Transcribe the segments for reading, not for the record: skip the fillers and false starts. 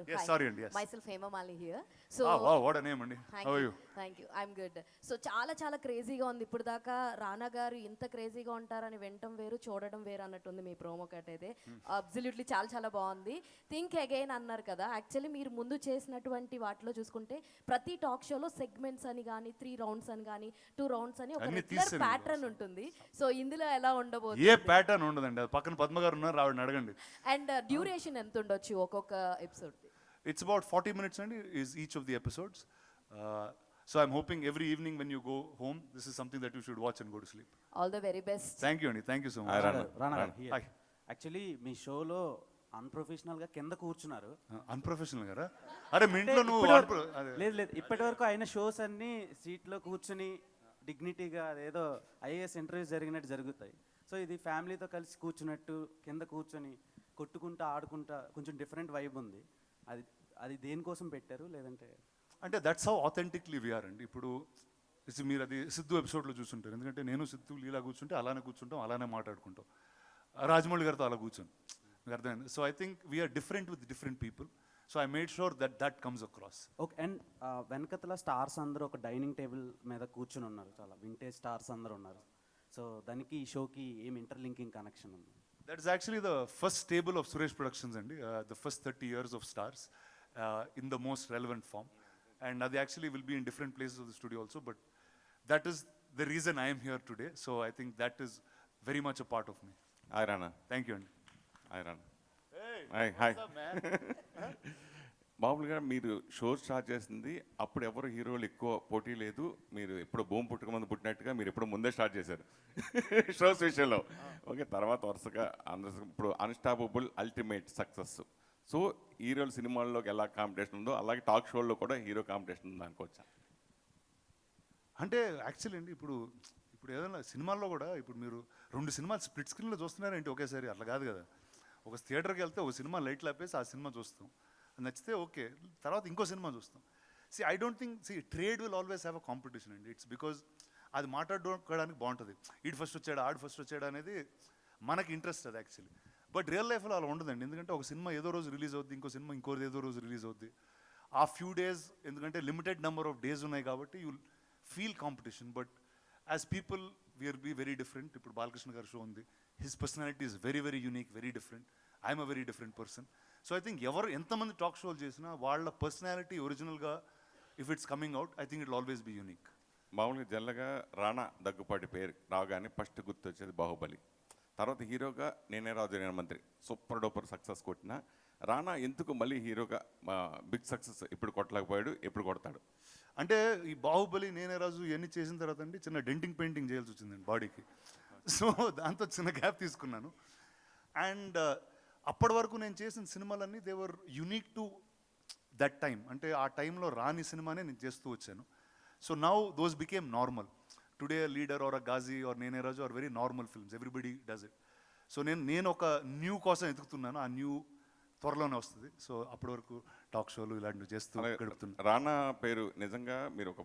Yes, hi. sorry, and yes. Myself Hema Mali here. So Wow, what a name, Andy. thank How are you. you? Thank you. I'm good. So చాలా క్రేజీగా ఉంది. ఇప్పుడు దాకా రానా గారు ఇంత క్రేజీగా ఉంటారని వినటం వేరు, చూడడం వేరు అన్నట్టుంది మీ ప్రోమో కట్ అయితే. అబ్సల్యూట్లీ చాలా బాగుంది. థింక్ అగైన్ అన్నారు కదా, యాక్చువల్లీ మీరు ముందు చేసినటువంటి వాటిలో చూసుకుంటే ప్రతి టాక్ షోలో సెగ్మెంట్స్ అని కానీ 3 రౌండ్స్ అని కానీ 2 రౌండ్స్ అని ఒక అన్ని రెగ్యులర్ తీసేయండి ప్యాటర్న్ ఉంటుంది. సో ఇందులో ఎలా ఏ ఉండబోతుంది ప్యాటర్న్ ఉండదండి, అది పక్కన పద్మ గారు ఉన్నారు, ఆవిడని అడగండి. అండ్ డ్యూరేషన్ ఎంత ఉండొచ్చు ఒక్కొక్క episode? It's about 40 minutes and is each of the episodes. So I'm hoping every evening when you go home, this is something that you should watch and go to sleep. All the very best. Thank you, Andy. Thank you so much. Hi, Rana. Rana Rana. Hi. Actually మీ షోలో అన్ప్రొఫెషనల్గా కింద కూర్చున్నారు. Unprofessional గారా? అరే మీ ఇంట్లో నువ్వు లేదు ఇప్పటి వరకు అయిన షోస్ అన్ని సీట్లో కూర్చుని డిగ్నిటీగా అదేదో ఐఏఎస్ ఇంటర్వ్యూస్ జరిగినట్టు జరుగుతాయి. సో ఇది ఫ్యామిలీతో కలిసి కూర్చున్నట్టు కింద కూర్చొని కొట్టుకుంటా ఆడుకుంటా కొంచెం డిఫరెంట్ వైబ్ ఉంది. అది అది దేనికోసం పెట్టారు? లేదంటే అంటే దట్స్ హౌ ఆథెంటిక్లీ వీఆర్ అండి. ఇప్పుడు మీరు అది సిద్ధు ఎపిసోడ్లో చూస్తుంటారు, ఎందుకంటే నేను సిద్ధు లీలా కూర్చుంటే అలానే కూర్చుంటాం, అలానే మాట్లాడుకుంటాం. రాజమౌళి గారితో అలా కూర్చొని మీకు అర్థమైంది. So I think we're different with different people. So I made sure that comes across. Okay. And వెనకతల స్టార్స్ అందరూ ఒక డైనింగ్ టేబుల్ మీద కూర్చుని ఉన్నారు, చాలా వింటేజ్ స్టార్స్ అందరూ ఉన్నారు. సో దానికి ఈ షోకి ఏం ఇంటర్లింకింగ్ కనెక్షన్ ఉంది? That is actually the first table of Suresh Productions, and the first 30 years of stars in the most relevant form. And they actually will be in different places of the studio also, but that is the reason I am here today. So I think that is very much a part of me. Hi, Rana. Thank you, Andy. Hi, Rana. Hey, Hi. what's up, man? మామూలుగా మీరు show start చేసింది అప్పుడు ఎవరు హీరోలు ఎక్కువ పోటీ లేదు, మీరు ఎప్పుడు భూమి పుట్టుక ముందు పుట్టినట్టుగా మీరు ఎప్పుడు ముందే స్టార్ట్ చేశారు షోస్ విషయంలో. ఓకే, తర్వాత వరుసగా అందరూ ఇప్పుడు అన్స్టాపబుల్ అల్టిమేట్ సక్సెస్. సో హీరోల సినిమాల్లోకి ఎలా కాంపిటీషన్ ఉందో అలాగే టాక్ షోల్లో కూడా హీరో కాంపిటీషన్ ఉందో అనుకోవచ్చా? అంటే యాక్చువల్లీ అండి, ఇప్పుడు ఏదైనా సినిమాల్లో కూడా ఇప్పుడు మీరు 2 సినిమాలు స్ప్లిట్ స్క్రీన్లో చూస్తున్నారంటే ఒకేసారి, అట్లా కాదు కదా. ఒక థియేటర్కి వెళ్తే ఒక సినిమా లైట్లు ఆపేసి ఆ సినిమా చూస్తాం, నచ్చితే ఓకే, తర్వాత ఇంకో సినిమా చూస్తాం. I don't think trade will always have a competition అండి. ఇట్స్ బికాజ్ అది మాట్లాడుకోవడానికి బాగుంటుంది. ఈడు ఫస్ట్ వచ్చాడు, ఆడు ఫస్ట్ వచ్చాడు అనేది మనకి ఇంట్రెస్ట్ అది యాక్చువల్లీ. బట్ రియల్ లైఫ్లో అలా ఉండదండి, ఎందుకంటే ఒక సినిమా ఏదో రోజు రిలీజ్ అవుద్ది, ఇంకో సినిమా ఇంకోది ఏదో రోజు రిలీజ్ అవుద్ది. ఆ ఫ్యూ డేస్, ఎందుకంటే లిమిటెడ్ నెంబర్ ఆఫ్ డేస్ ఉన్నాయి కాబట్టి you feel competition. But as people we are be very different. ఇప్పుడు బాలకృష్ణ గారి షో ఉంది, his personality is very very unique, very different. I'm a very different person. So I think ఎంతమంది talk షోలు చేసినా వాళ్ళ personality ఒరిజినల్గా if it's coming out, I think it always be unique. మామూలుగా జల్లగా రాణా దగ్గుపాటి పేరు రాగానే ఫస్ట్ గుర్తొచ్చేది బాహుబలి. తర్వాత హీరోగా నేనే రాజు నేను మంత్రి సూపర్ డూపర్ సక్సెస్ కొట్టిన రాణా ఎందుకు మళ్ళీ హీరోగా బిగ్ సక్సెస్ ఇప్పుడు కొట్టలేకపోయాడు, ఎప్పుడు కొడతాడు? అంటే ఈ బాహుబలి, నేనే రాజు ఇవన్నీ చేసిన తర్వాత అండి చిన్న డెంటింగ్ పెయింటింగ్ చేయాల్సి వచ్చిందండి బాడీకి. సో దాంతో చిన్న గ్యాప్ తీసుకున్నాను. అండ్ అప్పటి వరకు నేను చేసిన సినిమాలన్నీ they were unique to that time. అంటే ఆ టైంలో రాని సినిమానే నేను చేస్తూ వచ్చాను. So now those became normal. Today Leader or a Ghazi or Nene Raju or very normal films, everybody does it. So నేను ఒక న్యూ కోసం ఎదుగుతున్నాను, ఆ న్యూ త్వరలోనే వస్తుంది. సో అప్పటి వరకు టాక్ షోలు ఇలాంటివి చేస్తూ గడుపుతున్నాను. రాణా పేరు నిజంగా మీరు ఒక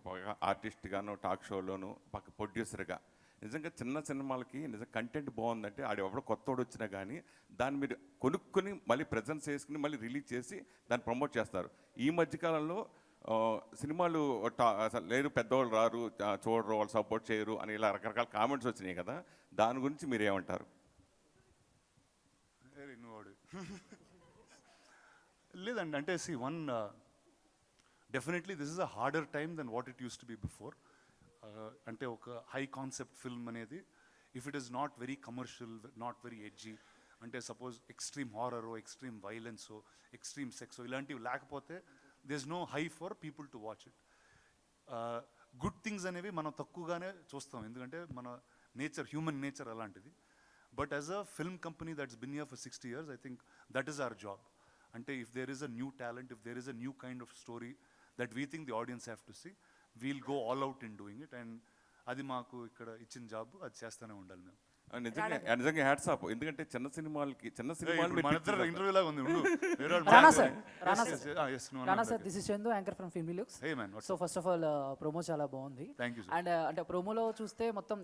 ఆర్టిస్ట్గాను టాక్ షోలోను పక్క ప్రొడ్యూసర్గా నిజంగా చిన్న సినిమాలకి నిజంగా కంటెంట్ బాగుందంటే ఆడు ఎవడో కొత్తోడు వచ్చినా కానీ దాన్ని మీరు కొనుక్కొని మళ్ళీ ప్రజెన్స్ చేసుకుని మళ్ళీ రిలీజ్ చేసి దాన్ని ప్రమోట్ చేస్తారు. ఈ మధ్యకాలంలో సినిమాలు అసలు లేరు, పెద్దవాళ్ళు రారు, చూడరు, వాళ్ళు సపోర్ట్ చేయరు అని ఇలా రకరకాల కామెంట్స్ వచ్చినాయి కదా, దాని గురించి మీరు ఏమంటారు? లేదండి, అంటే definitely this is a harder time than what it use to be before. అంటే ఒక హై కాన్సెప్ట్ ఫిల్మ్ అనేది if it is not very commercial, not very edgy, అంటే సపోజ్ ఎక్స్ట్రీమ్ హారరో, ఎక్స్ట్రీమ్ వైలెన్సో, ఎక్స్ట్రీమ్ సెక్సో ఇలాంటివి లేకపోతే they is no high for people to watch it. Good things అనేవి మనం తక్కువగానే చూస్తాం, ఎందుకంటే మన నేచర్, హ్యూమన్ నేచర్ అలాంటిది. But as a film company that's bin here for 60 years, I think that is our job. అంటే if there is a new talent, if there is a new kind of story that we think the audience have to see, we'll go all out in doing it. And అది మాకు ఇక్కడ ఇచ్చిన job, అది చేస్తూనే ఉండాలి మేము. నిజంగా hats off. ఎందుకంటే చిన్న సినిమాలు మీరు మన ఇద్దరు ఇంటర్వ్యూ లాగా ఉంది ఉండు. వేరే వాళ్ళు రానా మాట్లాడు. Sir, Yes, Rana yes, sir. yes. Yes, no, Rana no, sir, okay. This is Chandu, anchor from filmy looks. Hey man, what's so first of all promo చాలా బాగుంది. Thank you, sir. అండ్ అంటే ప్రోమోలో చూస్తే మొత్తం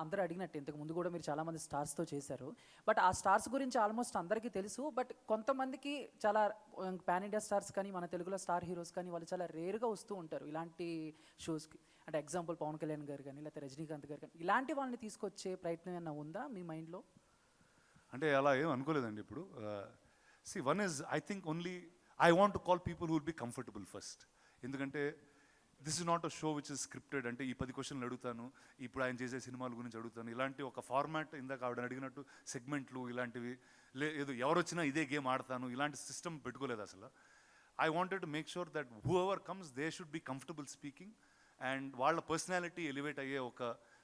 అందరూ అడిగినట్టు ఇంతకు ముందు కూడా మీరు చాలా మంది స్టార్స్తో చేశారు. బట్ ఆ స్టార్స్ గురించి ఆల్మోస్ట్ అందరికీ తెలుసు. బట్ కొంతమందికి చాలా పాన్ ఇండియా స్టార్స్ కానీ మన తెలుగులో స్టార్ హీరోస్ కానీ వాళ్ళు చాలా రేర్గా వస్తూ ఉంటారు ఇలాంటి షోస్కి. అంటే ఎగ్జాంపుల్ పవన్ కళ్యాణ్ గారు కానీ లేకపోతే రజనీకాంత్ గారు కానీ ఇలాంటి వాళ్ళని తీసుకొచ్చే ప్రయత్నం ఏమైనా ఉందా మీ మైండ్లో? అంటే అలా ఏం అనుకోలేదండి ఇప్పుడు. See one is I think only I want to call people who will be comfortable first. ఎందుకంటే this is not a show which is scripted. అంటే ఈ 10 క్వశ్చన్లు అడుగుతాను, ఇప్పుడు ఆయన చేసే సినిమాల గురించి అడుగుతాను, ఇలాంటి ఒక ఫార్మాట్ ఇందాక ఆవిడ అడిగినట్టు సెగ్మెంట్లు ఇలాంటివి ఏదో ఎవరు వచ్చినా ఇదే గేమ్ ఆడతాను ఇలాంటి సిస్టమ్ పెట్టుకోలేదు అసలు. I wanted to make sure that who ever comes they should be comfortable speaking and వాళ్ళ పర్సనాలిటీ ఎలివేట్ అయ్యే ఒక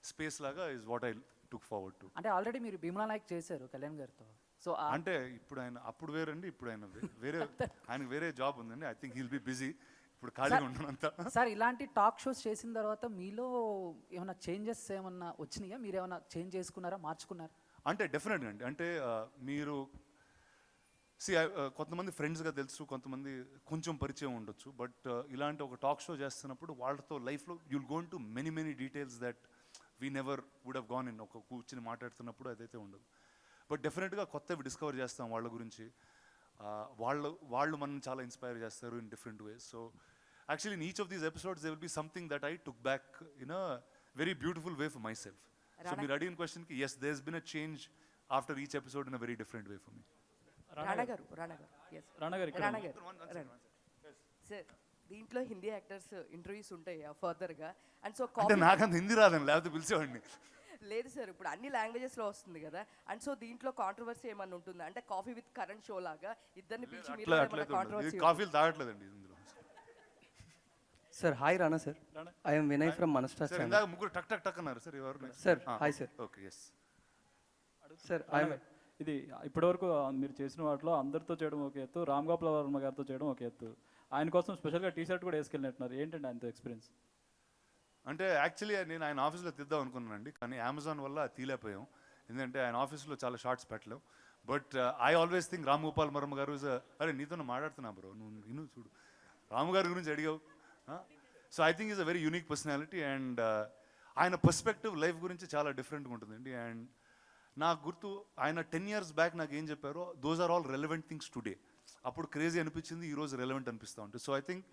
స్పేస్ లాగా is what I took forward to. అంటే ఆల్రెడీ మీరు భీమ్లా నాయక్ చేశారు కళ్యాణ్ గారితో. సో అంటే ఇప్పుడు ఆయన అప్పుడు వేరండి, ఇప్పుడు ఆయన వేరే ఆయనకు వేరే జాబ్ ఉందండి. I think he'll be busy. ఇప్పుడు ఖాళీగా ఉంటున్నంత. సార్, ఇలాంటి టాక్ షోస్ చేసిన తర్వాత మీలో ఏమైనా చేంజెస్ ఏమన్నా వచ్చినాయా? మీరు ఏమైనా చేంజ్ చేసుకున్నారా, మార్చుకున్నారా? అంటే డెఫినెట్గా అండి. అంటే మీరు కొంతమంది ఫ్రెండ్స్గా తెలుసు, కొంతమంది కొంచెం పరిచయం ఉండొచ్చు. బట్ ఇలాంటి ఒక టాక్ షో చేస్తున్నప్పుడు వాళ్ళతో లైఫ్లో you'll gone to many details that we never would have gone in. ఒక కూర్చుని మాట్లాడుతున్నప్పుడు అదైతే ఉండదు. బట్ డెఫినెట్గా కొత్తవి డిస్కవర్ చేస్తాం వాళ్ళ గురించి. వాళ్ళు మనల్ని చాలా ఇన్స్పైర్ చేస్తారు in different ways. So actually in each of these episodes they will be something that I took back in a very beautiful way for myself. సో మీరు అడిగిన క్వశ్చన్కి yes, there has been a change after each episode in a very different way for me. Rana garu sir, దీంట్లో Hindi actors interviews ఉంటాయా ఫర్దర్గా? And so అంటే నాకంత హిందీ రాదండి, లేకపోతే పిలిచేవాడిని. లేదు సార్, ఇప్పుడు అన్ని లాంగ్వేజెస్లో వస్తుంది కదా. అండ్ సో దీంట్లో కాంట్రవర్సీ ఏమన్నా ఉంటుందా? అంటే కాఫీ విత్ కరెంట్ షో లాగా ఇద్దరిని పిలిచి మీరు అట్లా కాంట్రవర్సీ కాఫీలు తాగట్లేదండి ఇందులో. Sir hi Rana sir, I'm Vinay from మనస్టార్ సార్ ఛానల్. ఇందాక ముగ్గురు టక్ టక్ టక్ అన్నారు సార్. ఎవరు sir hi sir. Okay, yes sir ఇది ఇప్పటివరకు మీరు చేసిన వాటిలో అందరితో చేయడం ఒక ఎత్తు, రామ్ గోపాల్ వర్మ గారితో చేయడం ఒక ఎత్తు. ఆయన కోసం స్పెషల్గా టీ షర్ట్ కూడా వేసుకెళ్ళినట్టున్నారు. ఏంటంటే ఆయనతో ఎక్స్పీరియన్స్? అంటే యాక్చువల్లీ నేను ఆయన ఆఫీస్లో తీద్దాం అనుకున్నానండి, కానీ అమెజాన్ వల్ల తీలేకపోయాం. ఎందుకంటే ఆయన ఆఫీస్లో చాలా షార్ట్స్ పెట్టలేం. But I always think Ram Gopal Varma గారు అరే నీతో మాట్లాడుతున్నా బ్రో, నువ్వు విను చూడు, రాము గారి గురించి అడిగావు. So I think is a very unique personality and ఆయన పర్స్పెక్టివ్ లైఫ్ గురించి చాలా డిఫరెంట్గా ఉంటుందండి. అండ్ నాకు గుర్తు ఆయన 10 years బ్యాక్ నాకు ఏం చెప్పారో those are all relevant things today. అప్పుడు క్రేజీ అనిపించింది, ఈరోజు రెలవెంట్ అనిపిస్తూ ఉంటుంది. So I think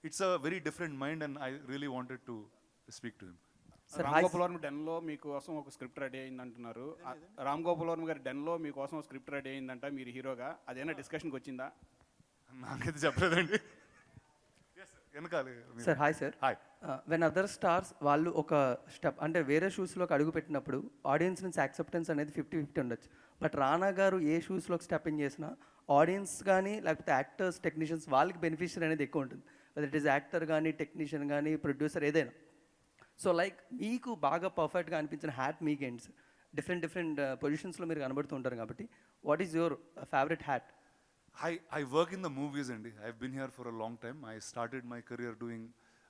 it's a very different mind and I really wanted to speak to him. Ram Gopal Varma డెన్లో మీకోసం ఒక స్క్రిప్ట్ రెడీ అయింది అంటున్నారు. రామ్ గోపాల్ వర్మ గారి డెన్లో మీకోసం ఒక స్క్రిప్ట్ రెడీ అయిందంట మీరు హీరోగా. అదేనా డిస్కషన్కి వచ్చిందా? నాకైతే చెప్పలేదండి. Sir hi sir. Hi. When other stars వాళ్ళు ఒక స్టెప్ అంటే వేరే షూస్లోకి అడుగు పెట్టినప్పుడు ఆడియన్స్ నుంచి యాక్సెప్టెన్స్ అనేది 50-50 ఉండొచ్చు. బట్ రానా గారు ఏ షూస్లోకి స్టెప్ ఇన్ చేసినా ఆడియన్స్ కానీ లేకపోతే యాక్టర్స్, టెక్నీషియన్స్ వాళ్ళకి బెనిఫిషియర్ అనేది ఎక్కువ ఉంటుంది. వెదర్ ఇట్ ఈస్ యాక్టర్ కానీ, టెక్నీషియన్ కానీ, ప్రొడ్యూసర్ ఏదైనా. సో లైక్ మీకు బాగా పర్ఫెక్ట్గా అనిపించిన హ్యాట్ మీకేంటి సార్? డిఫరెంట్ పొజిషన్స్లో మీరు కనబడుతుంటారు కాబట్టి what is your favourite hat? I work in the movies and I've been here for a long time. I started my career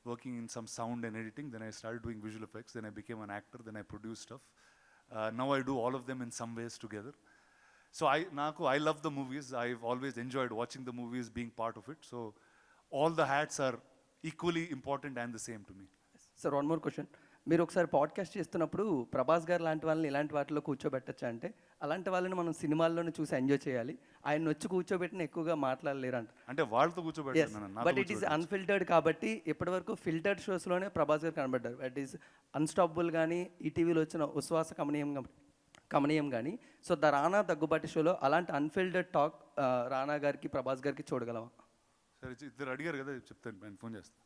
working in some sound and editing. Then I started doing visual effects. Then I became an actor. Then I produced stuff. Now I do all of them in some ways together. So I love the movies. I've always enjoyed watching the movies, being part of it. So all the hats are equally important and the same to me. Sir one more question. మీరు ఒకసారి podcast చేస్తున్నప్పుడు ప్రభాస్ గారు లాంటి వాళ్ళని ఇలాంటి వాటిలో కూర్చోబెట్టచ్చా అంటే అలాంటి వాళ్ళని మనం సినిమాల్లోనే చూసి ఎంజాయ్ చేయాలి, ఆయన వచ్చి కూర్చోబెట్టిన ఎక్కువగా మాట్లాడలేరు అంట. అంటే వాళ్ళతో కూర్చోబెట్టాను. బట్ ఇట్ ఈస్ అన్ఫిల్టర్డ్ కాబట్టి ఇప్పటివరకు ఫిల్టర్డ్ షోస్లోనే ప్రభాస్ గారు కనబడ్డారు. దట్ ఈస్ అన్స్టాపబుల్ కానీ, ఈటీవీలో వచ్చిన ఉశ్వాస కమనీయం కానీ. సో ద రానా దగ్గుబాటి షోలో అలాంటి అన్ఫిల్టర్డ్ టాక్ రానా గారికి, ప్రభాస్ గారికి చూడగలమా? సరే, ఇద్దరు అడిగారు కదా, చెప్తాను, నేను ఫోన్ చేస్తాను.